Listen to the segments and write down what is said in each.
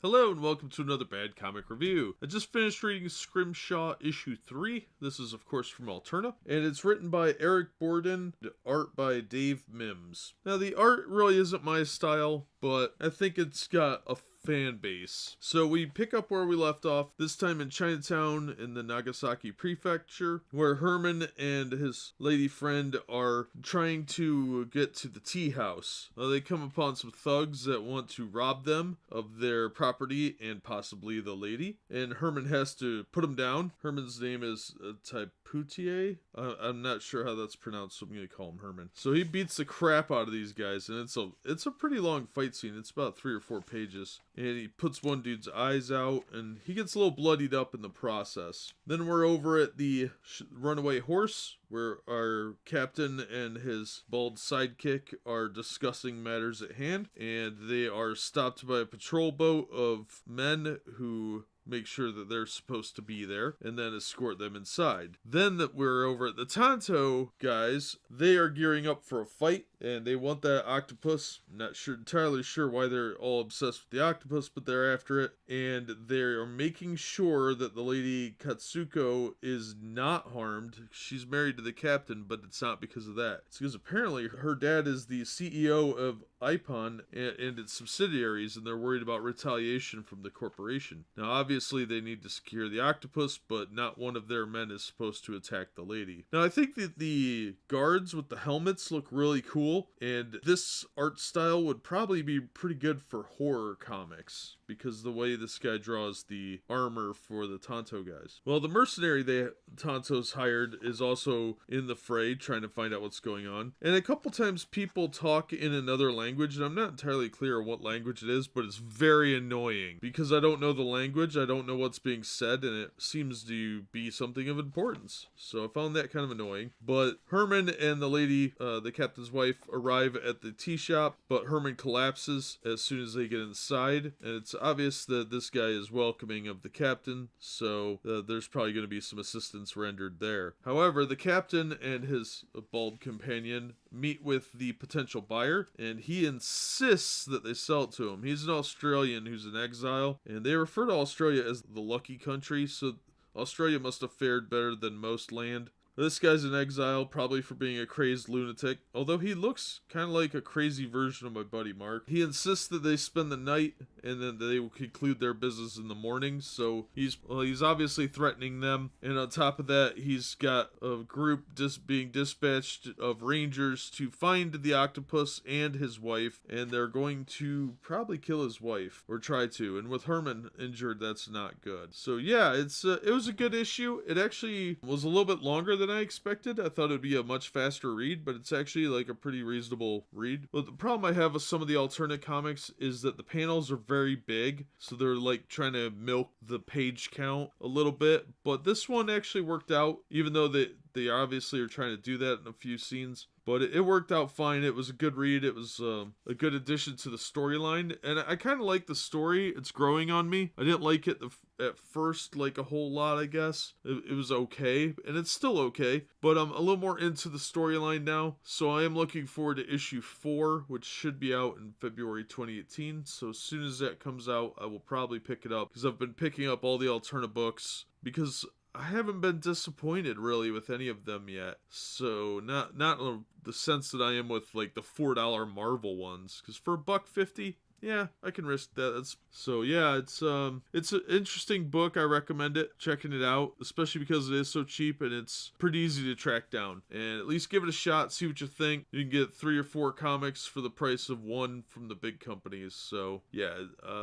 Hello and welcome to another Bad Comic Review. I just finished reading Scrimshaw issue 3. This is of course from Alterna, and it's written by Eric Borden, art by Dave Mims. Now the art really isn't my style, but I think it's got a fan base. So we pick up where we left off, this time in Chinatown in the Nagasaki prefecture, where Herman and his lady friend are trying to get to the tea house. They come upon some thugs that want to rob them of their property and possibly the lady, and Herman has to put them down. Herman's name is Taiputier. I'm not sure how that's pronounced, so I'm going to call him Herman. So he beats the crap out of these guys, and it's a pretty long fight scene. It's about 3 or 4 pages. And he puts one dude's eyes out, and he gets a little bloodied up in the process. Then we're over at the Runaway Horse, where our captain and his bald sidekick are discussing matters at hand, and they are stopped by a patrol boat of men who make sure that they're supposed to be there, and then escort them inside. Then that we're over at the Tonto guys, they are gearing up for a fight, and they want that octopus. Not entirely sure why they're all obsessed with the octopus, but they're after it, and they are making sure that the lady Katsuko is not harmed. She's married to the captain, but it's not because of that. It's because apparently her dad is the CEO of Ippon and its subsidiaries, and they're worried about retaliation from the corporation. Now, obviously, they need to secure the octopus, but not one of their men is supposed to attack the lady. Now, I think that the guards with the helmets look really cool, and this art style would probably be pretty good for horror comics, because the way this guy draws the armor for the Tonto guys. Well, the mercenary the Tonto's hired is also in the fray, trying to find out what's going on. And a couple times people talk in another language, and I'm not entirely clear what language it is, but it's very annoying, because I don't know the language, I don't know what's being said, and it seems to be something of importance. So I found that kind of annoying. But Herman and the lady, the captain's wife, arrive at the tea shop, but Herman collapses as soon as they get inside, and it's obvious that this guy is welcoming of the captain, so there's probably going to be some assistance rendered there. However, the captain and his bald companion meet with the potential buyer, and he insists that they sell it to him. He's an Australian who's in exile, and they refer to Australia as the lucky country, so Australia must have fared better than most land. This guy's in exile, probably for being a crazed lunatic, although he looks kind of like a crazy version of my buddy Mark. He insists that they spend the night, and then they will conclude their business in the morning, so he's obviously threatening them, and on top of that, he's got a group being dispatched of rangers to find the octopus and his wife, and they're going to probably kill his wife, or try to, and with Herman injured, that's not good. So yeah, it was a good issue. It actually was a little bit longer than I expected. I thought it'd be a much faster read, but it's actually like a pretty reasonable read. But the problem I have with some of the alternate comics is that the panels are very big, so they're like trying to milk the page count a little bit. But this one actually worked out, even though they obviously are trying to do that in a few scenes. But it worked out fine. It was a good read. It was a good addition to the storyline. And I kind of like the story. It's growing on me. I didn't like it at first like a whole lot, I guess. It was okay. And it's still okay. But I'm a little more into the storyline now. So I am looking forward to issue 4, which should be out in February 2018. So as soon as that comes out, I will probably pick it up. Because I've been picking up all the Alterna books. Because I haven't been disappointed really with any of them yet. So not in the sense that I am with like the $4 Marvel ones, because for $1.50, yeah, I can risk that. So yeah, it's an interesting book. I recommend it, checking it out, especially because it is so cheap and it's pretty easy to track down. And at least give it a shot, see what you think. You can get 3 or 4 comics for the price of 1 from the big companies. So yeah,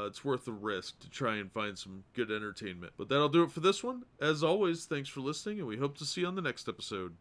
it's worth the risk to try and find some good entertainment. But that'll do it for this one. As always, thanks for listening, and we hope to see you on the next episode.